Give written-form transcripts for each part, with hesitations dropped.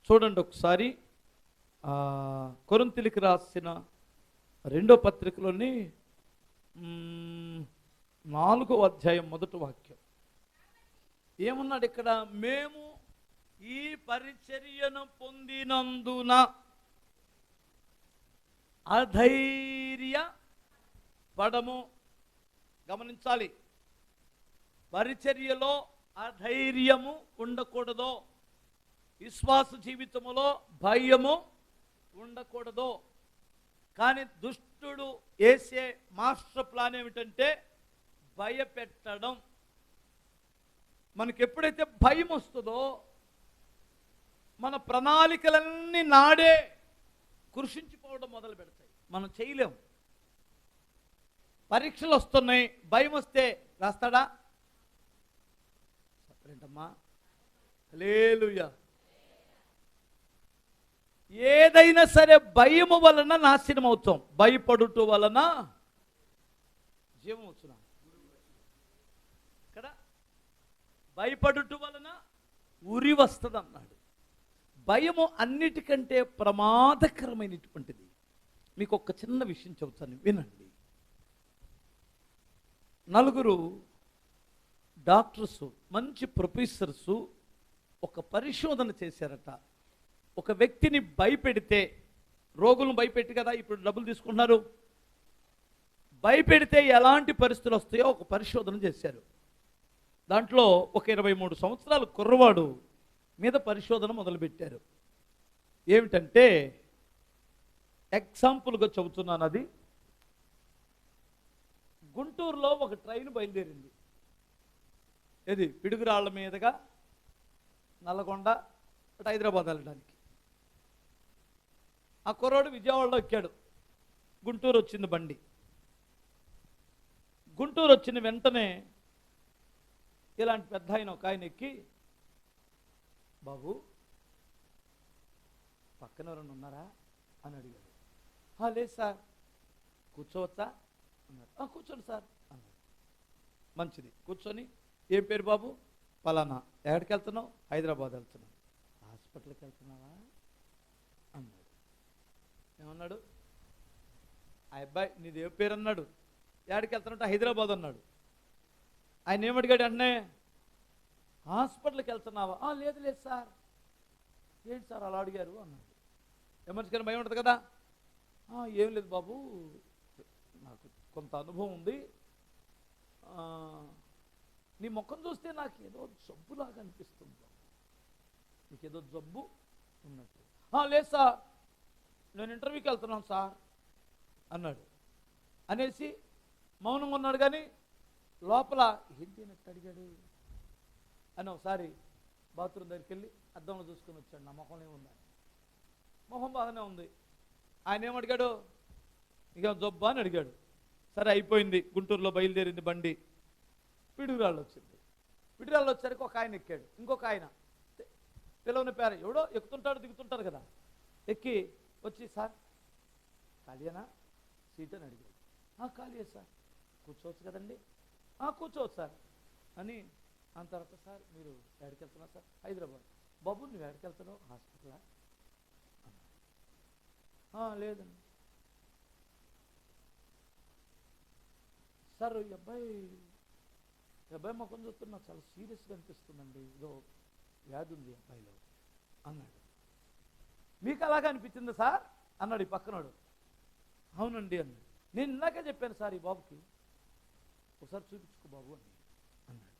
చూడండి ఒకసారి కొరింథీయులకు రాసిన 2వ పత్రికలోని 4వ అధ్యాయం 1వ వాక్యం ఏమన్నాడు ఇక్కడ? మేము ఈ పరిచర్యను పొందినందున అధైర్య పడము. గమనించాలి, పరిచర్యలో అధైర్యము ఉండకూడదు, విశ్వాస జీవితములో భయము ఉండకూడదు. కానీ దుష్టుడు వేసే మాస్టర్ ప్లాన్ ఏమిటంటే భయపెట్టడం. మనకి ఎప్పుడైతే భయం వస్తుందో మన ప్రణాళికలన్నీ నాడే కృషించిపోవడం మొదలు పెడతాయి. మనం చేయలేము. పరీక్షలు వస్తున్నాయి, భయం వస్తే రాస్తాడా? చెప్పరేంటమ్మా? హల్లెలూయా. ఏదైనా సరే భయము వలన నాశనం అవుతాం, భయపడుట వలన జీవం వచ్చునా? ఇక్కడ భయపడుట వలన ఉరి వస్తుంది అన్నాడు. భయము అన్నిటికంటే ప్రమాదకరమైనటువంటిది. మీకు ఒక చిన్న విషయం చెబుతాను, వినండి. 4 డాక్టర్సు, మంచి ప్రొఫెసర్సు ఒక పరిశోధన చేశారట. ఒక వ్యక్తిని భయపెడితే, రోగులను భయపెట్టి కదా ఇప్పుడు డబ్బులు తీసుకుంటున్నారు, భయపెడితే ఎలాంటి పరిస్థితులు వస్తాయో ఒక పరిశోధన చేశారు. దాంట్లో ఒక 23 సంవత్సరాల కుర్రవాడు మీద పరిశోధన మొదలుపెట్టారు. ఏమిటంటే, ఎగ్జాంపుల్గా చెబుతున్నాను, అది గుంటూరులో ఒక ట్రైన్ బయలుదేరింది. ఇది పిడుగురాళ్ల మీదుగా నల్లగొండ అటు హైదరాబాద్ వెళ్ళడానికి. ఆ కుర్రోడు విజయవాడలో ఎక్కాడు. గుంటూరు వచ్చింది బండి. గుంటూరు వచ్చిన వెంటనే ఇలాంటి పెద్ద ఒక ఆయన ఎక్కి, బాబు పక్కన ఎవరన్నా ఉన్నారా అని అడిగాడు. లేదు సార్. కూర్చోవచ్చా అన్నాడు. కూర్చోండి సార్ అన్నాడు. మంచిది, కూర్చొని, ఏం పేరు బాబు? పలానా. ఎక్కడికి వెళ్తున్నావు? హైదరాబాద్ వెళ్తున్నావు. హాస్పిటల్కి వెళ్తున్నావా అన్నాడు. ఏమన్నాడు? ఆ అబ్బాయి నీది ఏ పేరు అన్నాడు. ఎక్కడికి వెళ్తున్నట్టు? హైదరాబాద్ అన్నాడు. ఆయన ఏమడిగాడు అంటే, హాస్పిటల్కి వెళ్తున్నావా? లేదు లేదు సార్. ఏంటి సార్ అలా అడిగారు అన్నాడు. ఎమర్జెన్సీ భయం ఉంటుంది కదా. ఏం లేదు బాబు, నాకు కొంత అనుభవం ఉంది. నీ ముఖం చూస్తే నాకు ఏదో జబ్బులాగా అనిపిస్తుంది బాబు. నీకేదో జబ్బు ఉన్నట్టు. లేదు సార్, నేను ఇంటర్వ్యూకి వెళ్తున్నాను సార్ అన్నాడు. అనేసి మౌనంగా ఉన్నాడు. కానీ లోపల ఏంటి నట్టు అడిగాడు అని ఒకసారి బాత్రూమ్ దగ్గరికి వెళ్ళి అద్దంలో చూసుకొని వచ్చాడు. నా మొహం ఏముందా? మొహం బాగానే ఉంది. ఆయన ఏమడిగాడు? ఇక జబ్బా అని అడిగాడు. సరే, అయిపోయింది. గుంటూరులో బయలుదేరింది బండి. పిడుగురాళ్ళు వచ్చింది. పిడుగురాళ్ళు వచ్చేసరికి ఒక ఆయన ఎక్కాడు. ఇంకొక ఆయన పిలవని పేర ఎవడో ఎక్కుతుంటాడు దిగుతుంటారు కదా. ఎక్కి వచ్చి, సార్ ఖాళీయేనా సీట్ అని అడిగాడు. ఖాళీయే సార్. కూర్చోవచ్చు కదండి? కూర్చోవచ్చు సార్ అని. ఆ తర్వాత, సార్ మీరు ఎక్కడికి వెళ్తున్నారు? సార్ హైదరాబాద్. బాబు నువ్వు ఎక్కడికి వెళ్తున్నావు? హాస్పిటలా? లేదండి సార్. ఈ అబ్బాయి ముఖం చూస్తున్నా చాలా సీరియస్గా అనిపిస్తుందండి, ఏదో వ్యాధి ఉంది అబ్బాయిలో అన్నాడు. మీకు అలాగే అనిపించిందా సార్ అన్నాడు ఈ పక్కనాడు. అవునండి అన్నాడు. నేను ఇందాకే చెప్పాను సార్ ఈ బాబుకి, ఒకసారి చూపించుకో బాబు అని అన్నాడు.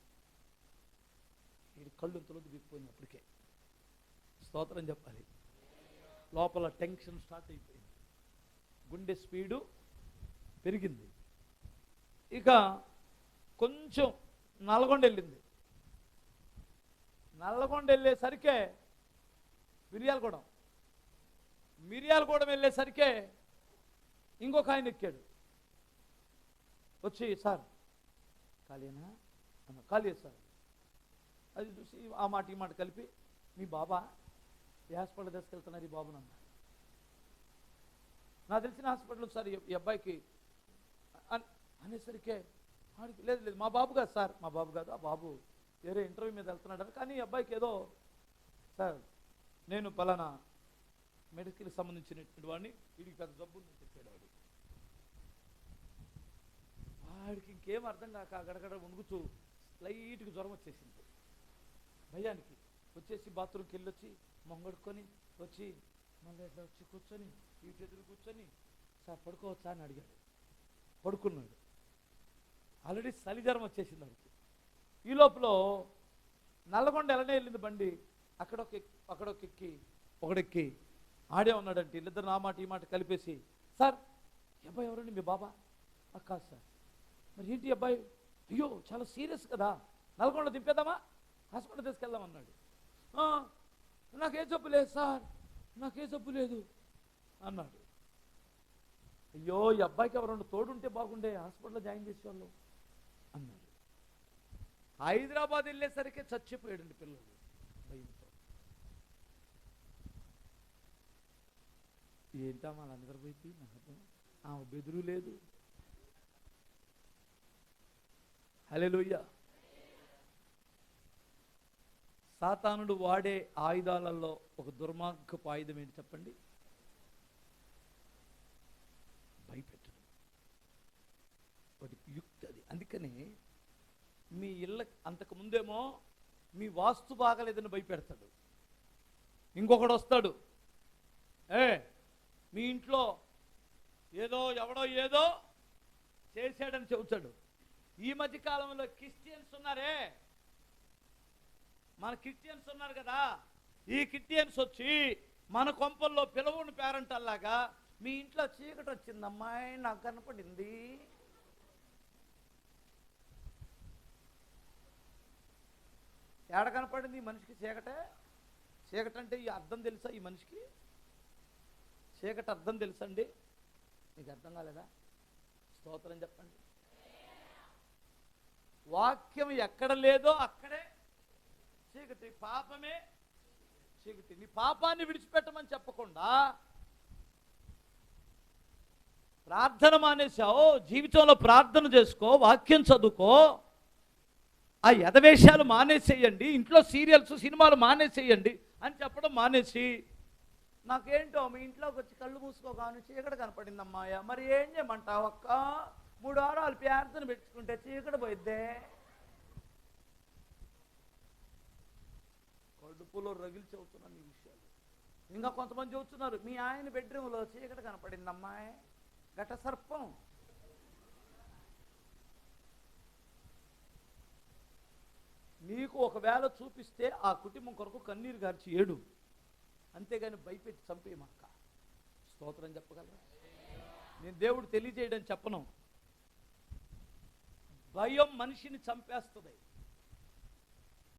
వీడి కళ్ళు ఇంతలో దిగిపోయింది. అప్పటికే స్తోత్రం చెప్పాలి. లోపల టెన్షన్ స్టార్ట్ అయిపోయింది. గుండె స్పీడు పెరిగింది. ఇక కొంచెం నల్గొండ వెళ్ళింది. నల్లగొండ వెళ్ళేసరికే మిర్యాలగూడెం వెళ్ళేసరికే ఇంకొక ఆయన ఎక్కాడు. వచ్చి, సార్ ఖాళీనా అన్న. ఖాళీ సార్. అది చూసి ఆ మాట ఈ మాట కలిపి, మీ బాబా ఏ హాస్పిటల్ తీసుకెళ్తున్నారు ఈ బాబుని అన్న. నాకు తెలిసిన హాస్పిటల్ సార్ ఈ అబ్బాయికి అనేసరికే లేదు లేదు మా బాబు కాదు సార్, మా బాబు కాదు, ఆ బాబు వేరే ఇంటర్వ్యూ మీద వెళ్తున్నాడు. కానీ ఈ అబ్బాయికి ఏదో సార్ నేను పలానా మెడికల్ సంబంధించినటువంటి వాడిని, వీడికి పెద్ద జబ్బు ఉందని చెప్పాడు వాడు. వాడికి ఇంకేం అర్థం కాక గడగడ వణుకుతూ లైట్గా జ్వరం వచ్చేసింది. భయానికి వచ్చేసి బాత్రూమ్కి వెళ్ళొచ్చి మొంగడుకొని వచ్చి మళ్ళీ ఇట్లా వచ్చి కూర్చొని వీటి ఎదురు కూర్చొని, సార్ పడుకోవచ్చా అని అడిగాడు. పడుకున్నాడు. ఆల్రెడీ చలి జ్వరం వచ్చేసింది వాడికి. ఈ లోపల నల్లగొండ ఎలానే వెళ్ళింది బండి, అక్కడొక ఒకడెక్కి ఆడే ఉన్నాడంటే వీళ్ళిద్దరు నా మాట ఈ మాట కలిపేసి, సార్ ఈ అబ్బాయి ఎవరండి? మీ బాబా? కాదు సార్. మరి ఏంటి అబ్బాయి? అయ్యో చాలా సీరియస్ కదా, నల్గొండ దింపేద్దామా, హాస్పిటల్ తీసుకెళ్దాం అన్నాడు. నాకే జబ్బు లేదు సార్, నాకే జబ్బు లేదు అన్నాడు. అయ్యో ఈ అబ్బాయికి ఎవరన్నా తోడుంటే బాగుండే, హాస్పిటల్లో జాయిన్ చేసేవాళ్ళు అన్నాడు. హైదరాబాద్ వెళ్ళేసరికి చచ్చిపోయాడండి పిల్లలు భయంతో. ఏంటా మన నిద్రపోయింది, నాకు ఆమె బెదురు లేదు. హల్లెలూయా. సాతానుడు వాడే ఆయుధాలలో ఒక దుర్మార్గపు ఆయుధం ఏంటి చెప్పండి? భయపెట్టడం. వాటికి యుక్తి అది. అందుకని మీ ఇళ్ళ అంతకుముందేమో మీ వాస్తు బాగలేదని భయపెడతాడు. ఇంకొకడు వస్తాడు, మీ ఇంట్లో ఎవడో ఏదో చేశాడని చెబుతాడు. ఈ మధ్య కాలంలో క్రిస్టియన్స్ ఉన్నారే, మన క్రిస్టియన్స్ ఉన్నారు కదా, ఈ క్రిస్టియన్స్ వచ్చి మన కొంపల్లో పిలవుని పేరంటల్లాగా, మీ ఇంట్లో చీకటి వచ్చింది అమ్మాయి నాకు కనపడింది, ఏడ కనపడింది ఈ మనిషికి చీకటే? చీకటి అంటే ఈ అర్థం తెలుసా? ఈ మనిషికి చీకటి అర్థం తెలుసండి? మీకు అర్థం కాలేదా? స్తోత్రం చెప్పండి. వాక్యం ఎక్కడ లేదో అక్కడే చీకటి, పాపమే చీకటి. నీ పాపాన్ని విడిచిపెట్టమని చెప్పకుండా ప్రార్థన మానేశావు, జీవితంలో ప్రార్థన చేసుకో, వాక్యం చదువుకో, ఆ యథవేషాలు మానేసేయండి, ఇంట్లో సీరియల్స్ సినిమాలు మానేసేయండి అని చెప్పడం మానేసి, నాకేంటో మీ ఇంట్లోకి వచ్చి కళ్ళు మూసుకోగాను చీకటి కనపడిందమ్మాయ, మరి ఏం చేయమంటావు అక్క, 3 వారాలు ప్రార్థన పెట్టుకుంటే చీకటి పోయిద్దే. కడుపులో రగిలి చెబుతున్నాను ఈ విషయాలు. ఇంకా కొంతమంది చెబుతున్నారు, మీ ఆయన బెడ్రూమ్లో చీకటి కనపడిందమ్మాయి, ఘట సర్పం. నీకు ఒకవేళ చూపిస్తే ఆ కుటుంబం కొరకు కన్నీరు గార్చి ఏడు, అంతేగాని భయపెట్టి చంపేయమక్క. స్తోత్రం చెప్పగలరా? నేను దేవుడు తెలియజేయడం చెప్పను. భయం మనిషిని చంపేస్తుంది.